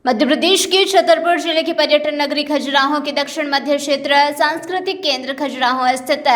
मध्य प्रदेश के छतरपुर जिले की पर्यटन नगरी खजुराहो के दक्षिण मध्य क्षेत्र सांस्कृतिक केंद्र खजुराहो स्थित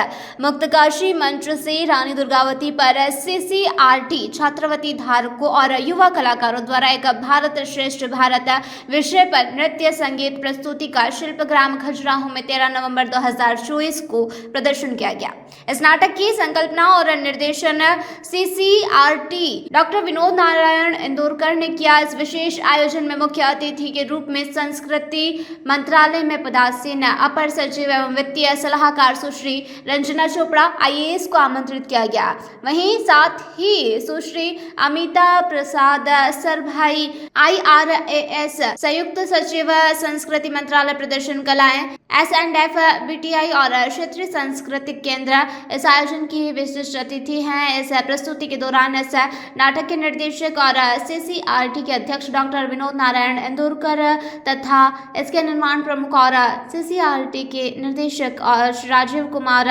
मुक्तकाशी मंच से रानी दुर्गावती पर CCRT छात्रवती धारकों और युवा कलाकारों द्वारा एक भारत श्रेष्ठ भारत विषय पर नृत्य संगीत प्रस्तुति का शिल्पग्राम खजुराहो में 13 नवंबर 2024 को प्रदर्शन किया गया। इस नाटक की संकल्पना और निर्देशन CCRT डॉक्टर विनोद नारायण इंदौरकर ने किया। इस विशेष आयोजन में मुख्य अतिथि के रूप में संस्कृति मंत्रालय में पदासीन अपर सचिव एवं वित्तीय सलाहकार सुश्री रंजना चोपड़ा IAS को आमंत्रित किया गया। वहीं साथ ही सुश्री अमिता प्रसाद सरभाई IRAS संयुक्त सचिव संस्कृति मंत्रालय प्रदर्शन कलाएं S&F BTI और क्षेत्रीय सांस्कृतिक केंद्र इस आयोजन की विशिष्ट अतिथि हैं। इस प्रस्तुति के दौरान इस नाटक के निर्देशक और CCRT के अध्यक्ष डॉक्टर विनोद नारायण इंदौरकर तथा इसके निर्माण प्रमुख और CCRT के निर्देशक और राजीव कुमार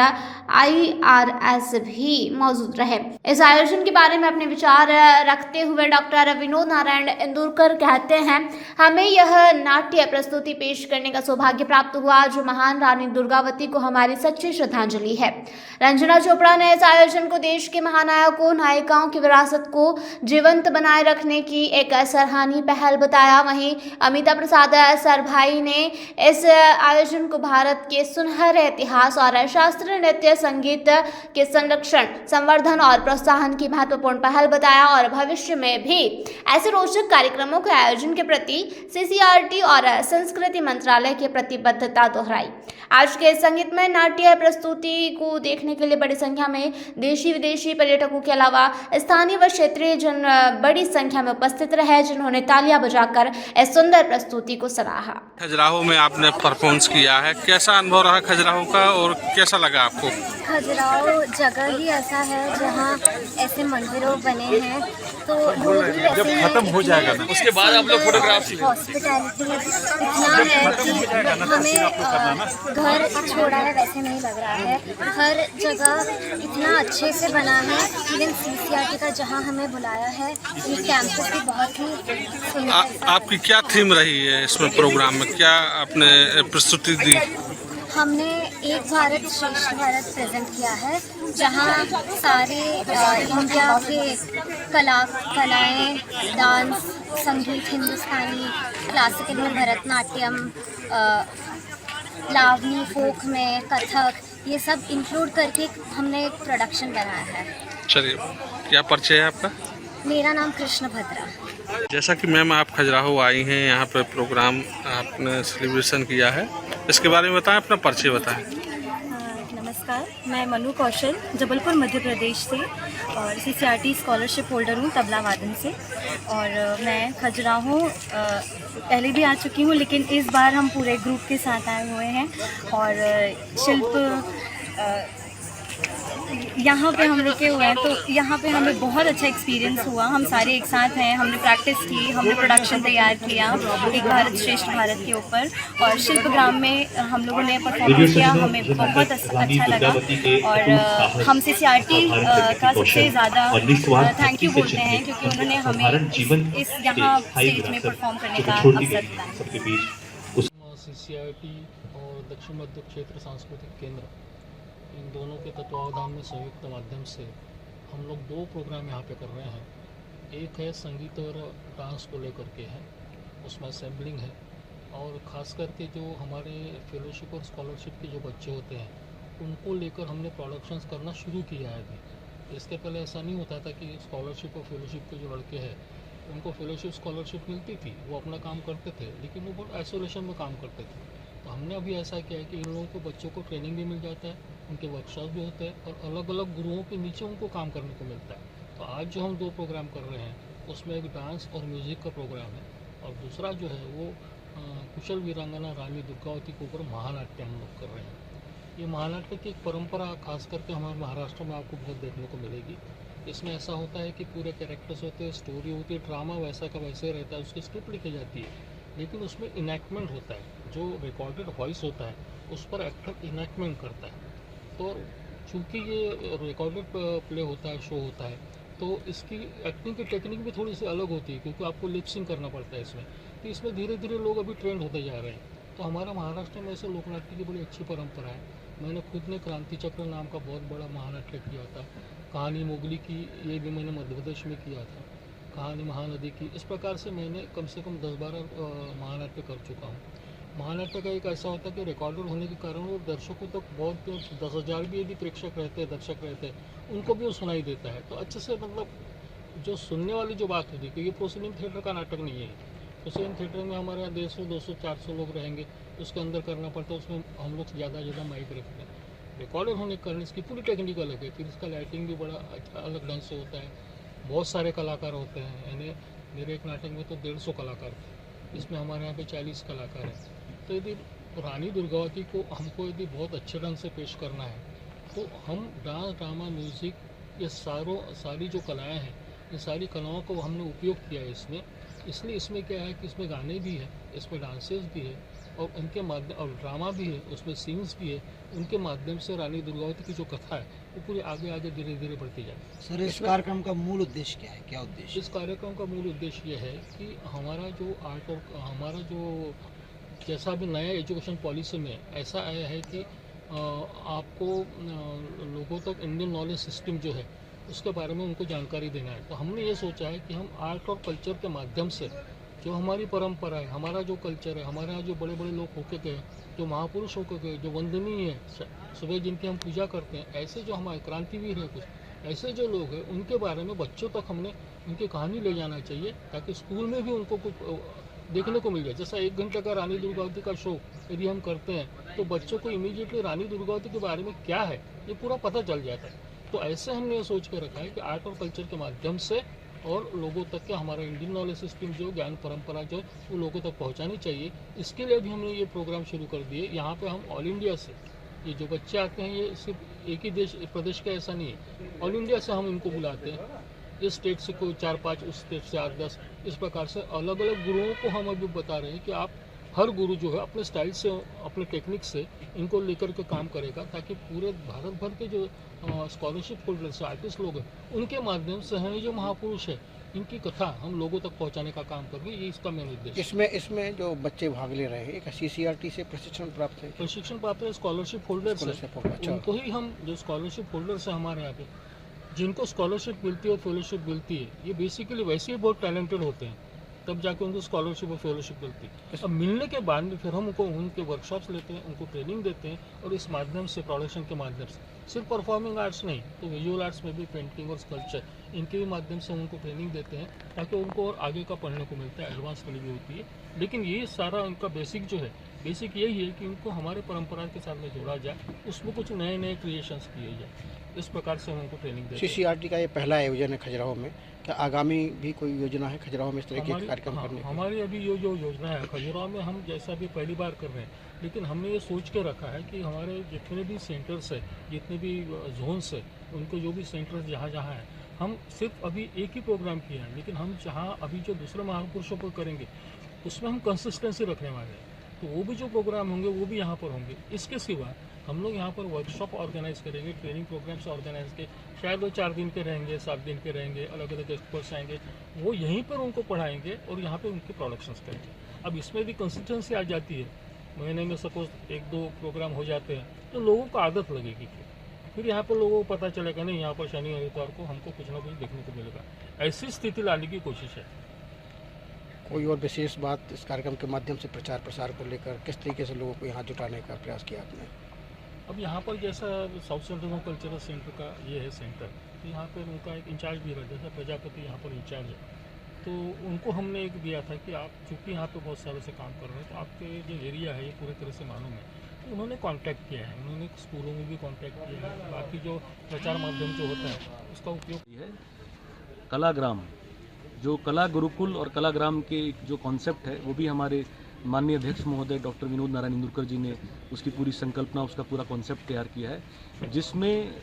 IRS भी मौजूद रहे। इस आयोजन के बारे में अपने विचार रखते हुए डॉक्टर विनोद नारायण इंदौरकर कहते हैं, हमें यह नाट्य प्रस्तुति पेश करने का सौभाग्य प्राप्त हुआ जो महान रानी दुर्गावती को हमारी सच्ची श्रद्धांजलि है। रंजना चोपड़ा ने इस आयोजन को देश के महानायकों नायिकाओं की विरासत को जीवंत बनाए रखने की एक सराहनीय पहल बताया। वहीं अमिता प्रसाद सरभाई ने इस आयोजन को भारत के सुनहरे इतिहास और शास्त्रीय नृत्य संगीत के संरक्षण संवर्धन और प्रोत्साहन की महत्वपूर्ण पहल बताया और भविष्य में भी ऐसे रोचक कार्यक्रमों के आयोजन के प्रति CCRT और संस्कृति मंत्रालय की प्रतिबद्धता दोहराई। आज के संगीतमय नाट्य प्रस्तुति को देखने के लिए बड़ी संख्या में देशी विदेशी पर्यटकों के अलावा स्थानीय व क्षेत्रीय जन बड़ी संख्या में उपस्थित रहे, जिन्होंने तालियां बजाकर इस सुंदर प्रस्तुति को सराहा। खजुराहो में आपने परफॉर्मेंस किया है, कैसा अनुभव रहा खजुराहो का और कैसा लगा आपको? खजुराहो जगह ही ऐसा है जहाँ ऐसे मंदिरों बने हैं, तो लोग भी वैसे ही खत्म हो जाएगा ना उसके बाद आप लोग फोटोग्राफ हॉस्पिटैलिटी इतना है कि हमें घर छोड़ा है वैसे नहीं लग रहा है। हर जगह इतना अच्छे से बना है। इवन CCRT का जहाँ हमें बुलाया है ये कैंपस भी बहुत ही सुंदर। आपकी क्या थीम रही है इसमें प्रोग्राम में, क्या आपने प्रस्तुति दी? हमने एक भारत श्रेष्ठ भारत प्रेजेंट किया है जहाँ सारे इंडिया के कलाएं, डांस, संगीत, हिंदुस्तानी, क्लासिकल में भरतनाट्यम, लावनी, फोक में कथक, ये सब इंक्लूड करके हमने एक प्रोडक्शन बनाया है। चलिए, क्या परिचय है आपका? मेरा नाम कृष्ण भद्रा। जैसा कि मैम आप खजुराहो आई हैं, यहाँ पर प्रोग्राम आपने सेलिब्रेशन किया है, इसके बारे में बताएं, अपना परिचय बताएं। नमस्कार, मैं मनु कौशल जबलपुर मध्य प्रदेश से और CCRT स्कॉलरशिप होल्डर हूँ तबला वादन से। और मैं खजुराहो पहले भी आ चुकी हूँ, लेकिन इस बार हम पूरे ग्रुप के साथ आए हुए हैं और शिल्प यहाँ पे हम रुके हुए हैं, तो यहाँ पे हमें बहुत अच्छा एक्सपीरियंस हुआ। हम सारे एक साथ हैं, हमने प्रैक्टिस की, हमने प्रोडक्शन तैयार किया एक भारत श्रेष्ठ भारत के ऊपर, और शिल्पग्राम में हम लोगों ने परफॉर्म किया। हमें बहुत अच्छा लगा और हम CCRT का सबसे ज़्यादा थैंक यू बोलते हैं क्योंकि उन्होंने हमें इस यहाँ स्टेज में परफॉर्म करने का अवसर दिया। CCRT और दक्षिण मध्य क्षेत्र सांस्कृतिक केंद्र, इन दोनों के तत्वावधान में संयुक्त माध्यम से हम लोग 2 प्रोग्राम यहाँ पे कर रहे हैं। एक है संगीत और डांस को लेकर के है, उसमें असेंबलिंग है, और ख़ास करके जो हमारे फेलोशिप और स्कॉलरशिप के जो बच्चे होते हैं उनको लेकर हमने प्रोडक्शंस करना शुरू किया है अभी। इसके पहले ऐसा नहीं होता था कि स्कॉलरशिप और फेलोशिप के जो लड़के हैं उनको फेलोशिप स्कॉलरशिप मिलती थी, वो अपना काम करते थे, लेकिन वो बहुत आइसोलेशन में काम करते थे। तो हमने अभी ऐसा किया है कि इन लोगों को बच्चों को ट्रेनिंग भी मिल जाता है, उनके वर्कशॉप भी होते हैं और अलग अलग गुरुओं के नीचे उनको काम करने को मिलता है। तो आज जो हम 2 प्रोग्राम कर रहे हैं उसमें एक डांस और म्यूज़िक का प्रोग्राम है, और दूसरा जो है वो कुशल वीरांगना रानी दुर्गावती के ऊपर महानाट्य हम लोग कर रहे हैं। ये महानाट्य की एक परंपरा खास करके हमारे महाराष्ट्र में आपको बहुत देखने को मिलेगी। इसमें ऐसा होता है कि पूरे कैरेक्टर्स होते हैं, स्टोरी होती है, ड्रामा वैसा का वैसे ही रहता है, उसकी स्क्रिप्ट लिखी जाती है, लेकिन उसमें इनैक्टमेंट होता है, जो रिकॉर्डेड वॉइस होता है उस पर एक्टर इनैक्टमेंट करता है। तो चूँकि ये रिकॉर्डेड प्ले होता है, शो होता है, तो इसकी एक्टिंग की टेक्निक भी थोड़ी सी अलग होती है क्योंकि आपको लिप सिंक करना पड़ता है इसमें। तो इसमें धीरे धीरे लोग अभी ट्रेंड होते जा रहे हैं। तो हमारा महाराष्ट्र में ऐसे लोकनाट्य की बड़ी अच्छी परंपरा है। मैंने खुद ने क्रांति चक्र नाम का बहुत बड़ा महानाट्य किया था। कहानी मोगली की ये भी मैंने मध्य प्रदेश में किया था। कहानी महानदी की, इस प्रकार से मैंने कम से कम 10-12 महानाट्य कर चुका हूँ। महानाट्य का एक ऐसा होता है कि रिकॉर्डेड होने के कारण वो दर्शकों तक बहुत 10,000 भी यदि प्रेक्षक रहते हैं, दर्शक रहते हैं, उनको भी वो सुनाई देता है। तो अच्छे से मतलब जो सुनने वाली जो बात होती है, क्योंकि प्रोसीडिंग थिएटर का नाटक नहीं है। प्रोसीडिंग थिएटर में हमारे यहाँ 150, 200, 400 लोग रहेंगे, उसके अंदर करना पड़ता है। उसमें हम लोग ज़्यादा माइक रखते हैं। रिकॉर्डेड होने के कारण इसकी पूरी टेक्निक अलग है। फिर इसका लाइटिंग भी बड़ा अलग ढंग से होता है। बहुत सारे कलाकार होते हैं, यानी मेरे एक नाटक में तो 150 कलाकार थे, इसमें हमारे यहाँ पे 40 कलाकार हैं। तो यदि रानी दुर्गावती को हमको यदि बहुत अच्छे ढंग से पेश करना है, तो हम डांस, ड्रामा, म्यूज़िक, ये सारी जो कलाएँ हैं, ये सारी कलाओं को हमने उपयोग किया है इसमें। इसलिए इसमें क्या है कि इसमें गाने भी है, इसमें डांसेस भी है, और उनके माध्यम, और ड्रामा भी है, उसमें सीन्स भी है। उनके माध्यम से रानी दुर्गावती की जो कथा है वो पूरी आगे धीरे धीरे बढ़ती जाए। सर, इस कार्यक्रम का मूल उद्देश्य क्या है? क्या उद्देश्य? इस कार्यक्रम का मूल उद्देश्य ये है कि हमारा जो आर्ट और हमारा जो जैसा भी नया एजुकेशन पॉलिसी में ऐसा आया है कि आपको लोगों तक इंडियन नॉलेज सिस्टम जो है उसके बारे में उनको जानकारी देना है। तो हमने ये सोचा है कि हम आर्ट और कल्चर के माध्यम से जो हमारी परंपरा है, हमारा जो कल्चर है, हमारे यहाँ जो बड़े बड़े लोग होके गए, जो महापुरुष होकर गए, जो वंदनीय है, सुबह जिनकी हम पूजा करते हैं, ऐसे जो हमारे क्रांतिवीर हैं, कुछ ऐसे जो लोग हैं, उनके बारे में बच्चों तक हमने उनकी कहानी ले जाना चाहिए, ताकि स्कूल में भी उनको कुछ देखने को मिल जाए। जैसा 1 घंटे का रानी दुर्गावती का शो यदि हम करते हैं, तो बच्चों को इमीडिएटली रानी दुर्गावती के बारे में क्या है ये पूरा पता चल जाता है। तो ऐसे हमने ये सोच के रखा है कि आर्ट और कल्चर के माध्यम से और लोगों तक के हमारा इंडियन नॉलेज सिस्टम जो ज्ञान परंपरा जो वो लोगों तक पहुंचानी चाहिए। इसके लिए भी हमने ये प्रोग्राम शुरू कर दिए। यहाँ पे हम ऑल इंडिया से ये जो बच्चे आते हैं, ये सिर्फ एक ही प्रदेश का ऐसा नहीं है, ऑल इंडिया से हम इनको बुलाते हैं। इस स्टेट से कोई 4-5, उस स्टेट से 8-10, इस प्रकार से अलग अलग गुरुओं को हम अभी बता रहे हैं कि आप हर गुरु जो है अपने स्टाइल से, अपने टेक्निक से इनको लेकर के काम करेगा, ताकि पूरे भारत भर के जो स्कॉलरशिप होल्डर्स आर्टिस्ट लोग हैं, उनके माध्यम से हैं जो महापुरुष है, इनकी कथा हम लोगों तक पहुंचाने का काम करेंगे। ये इसका मेन उद्देश्य। इसमें जो बच्चे भाग ले रहे हैं, एक CCRT से प्रशिक्षण प्राप्त है? प्रशिक्षण प्राप्त है, स्कॉलरशिप होल्डर्स है, उनको ही हम जो स्कॉलरशिप होल्डर्स है हमारे यहाँ पे, जिनको स्कॉलरशिप मिलती है और फेलोशिप मिलती है, ये बेसिकली वैसे ही बहुत टैलेंटेड होते हैं, तब जाके उनको स्कॉलरशिप और फेलोशिप मिलती है। अब मिलने के बाद में फिर हम उनके वर्कशॉप्स लेते हैं, उनको ट्रेनिंग देते हैं, और इस माध्यम से, प्रोडक्शन के माध्यम से, सिर्फ परफॉर्मिंग आर्ट्स नहीं तो विजुअल आर्ट्स में भी, पेंटिंग और स्कल्पचर, इनके भी माध्यम से उनको ट्रेनिंग देते हैं, ताकि उनको और आगे का पढ़ने को मिलता है, एडवांस स्टडी भी होती है। लेकिन ये सारा उनका बेसिक जो है, बेसिक यही है कि उनको हमारे परंपरा के साथ में जोड़ा जाए, उसमें कुछ नए क्रिएशंस किए जाए। इस प्रकार से हम उनको ट्रेनिंग देते हैं। CCRT का ये पहला आयोजन है खजुराहो में। क्या आगामी भी कोई योजना है खजुराहो में इस तरह के कार्यक्रम करने की? हमारी अभी ये जो योजना है खजुराहो में, हम जैसा भी पहली बार कर रहे हैं, लेकिन हमने ये सोच के रखा है कि हमारे जितने भी सेंटर्स है, जितने भी जोन्स है, उनको जो भी सेंटर्स जहाँ हैं, हम सिर्फ अभी एक ही प्रोग्राम किए हैं, लेकिन हम जहाँ अभी जो दूसरे महापुरुषों पर करेंगे उसमें हम कंसिस्टेंसी रखने वाले हैं। तो वो भी जो प्रोग्राम होंगे वो भी यहाँ पर होंगे। इसके सिवा हम लोग यहाँ पर वर्कशॉप ऑर्गेनाइज करेंगे, ट्रेनिंग प्रोग्राम्स ऑर्गेनाइज के, शायद वो 4 दिन के रहेंगे, 7 दिन के रहेंगे, अलग अलग एक्सपर्ट्स आएंगे, वो यहीं पर उनको पढ़ाएंगे और यहाँ पे उनके प्रोडक्शंस करेंगे। अब इसमें भी कंसिस्टेंसी आ जाती है, महीने में सपोज 1-2 प्रोग्राम हो जाते हैं, तो लोगों को आदत लगेगी। फिर यहाँ पर लोगों को पता चलेगा नहीं, यहाँ पर शनि और इतवार को हमको कुछ ना कुछ देखने को मिलेगा। ऐसी स्थिति लाने की कोशिश है। कोई और विशेष बात इस कार्यक्रम के माध्यम से प्रचार प्रसार को लेकर, किस तरीके से लोगों को यहाँ जुटाने का प्रयास किया आपने? अब यहाँ पर जैसा साउथ सेंट्रल कल्चरल सेंटर का ये है सेंटर, तो यहाँ पर उनका एक इंचार्ज भी रहा, जैसा प्रजापति यहाँ पर इंचार्ज है, तो उनको हमने एक दिया था कि आप चूँकि यहाँ पे बहुत सालों से काम कर रहे हैं, तो आपके जो एरिया है ये पूरी तरह से मालूम है। तो उन्होंने कांटेक्ट किया है, उन्होंने स्कूलों में भी कांटेक्ट किया है, बाकी जो प्रचार माध्यम जो होता है उसका उपयोग है। कलाग्राम, जो कला गुरुकुल और कलाग्राम के जो कॉन्सेप्ट है, वो भी हमारे माननीय अध्यक्ष महोदय डॉक्टर विनोद नारायण इंदुरकर जी ने उसकी पूरी संकल्पना, उसका पूरा कॉन्सेप्ट तैयार किया है, जिसमें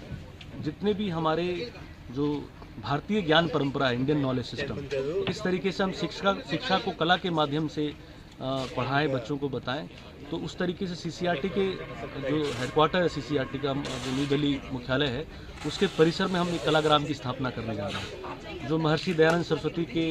जितने भी हमारे जो भारतीय ज्ञान परंपरा है, इंडियन नॉलेज सिस्टम, इस तरीके से हम शिक्षा को कला के माध्यम से पढ़ाएं, बच्चों को बताएं। तो उस तरीके से CCRT के जो हेडक्वार्टर है, CCRT का जो न्यू दिल्ली मुख्यालय है, उसके परिसर में हम एक कलाग्राम की स्थापना करने जा रहे हैं, जो महर्षि दयानंद सरस्वती के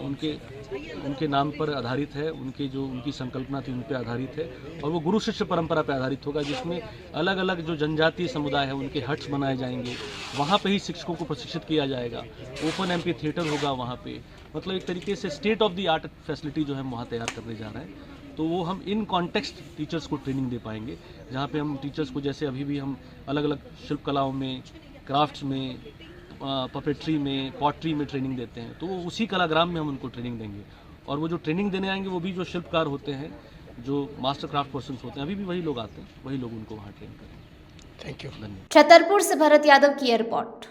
उनके नाम पर आधारित है, उनकी संकल्पना थी उन पे आधारित है, और वो गुरु शिष्य परंपरा पे आधारित होगा, जिसमें अलग अलग जो जनजातीय समुदाय है उनके हट्स बनाए जाएंगे, वहाँ पे ही शिक्षकों को प्रशिक्षित किया जाएगा, ओपन एम्पी थिएटर होगा वहाँ पे, मतलब एक तरीके से state of the art facility जो है वहाँ तैयार करने जा रहे हैं। तो वो हम इन कॉन्टेक्स्ट टीचर्स को ट्रेनिंग दे पाएंगे, जहाँ पे हम टीचर्स को, जैसे अभी भी हम अलग अलग शिल्प कलाओं में, क्राफ्ट्स में, पपेट्री में, पॉटरी में ट्रेनिंग देते हैं, तो वो उसी कलाग्राम में हम उनको ट्रेनिंग देंगे। और वो जो ट्रेनिंग देने आएंगे वो भी जो शिल्पकार होते हैं, जो मास्टर क्राफ्ट पर्सन होते हैं, अभी भी वही लोग आते हैं, वही लोग उनको वहाँ ट्रेन करेंगे। Thank you. धन्यवाद। छतरपुर से भरत यादव की रिपोर्ट।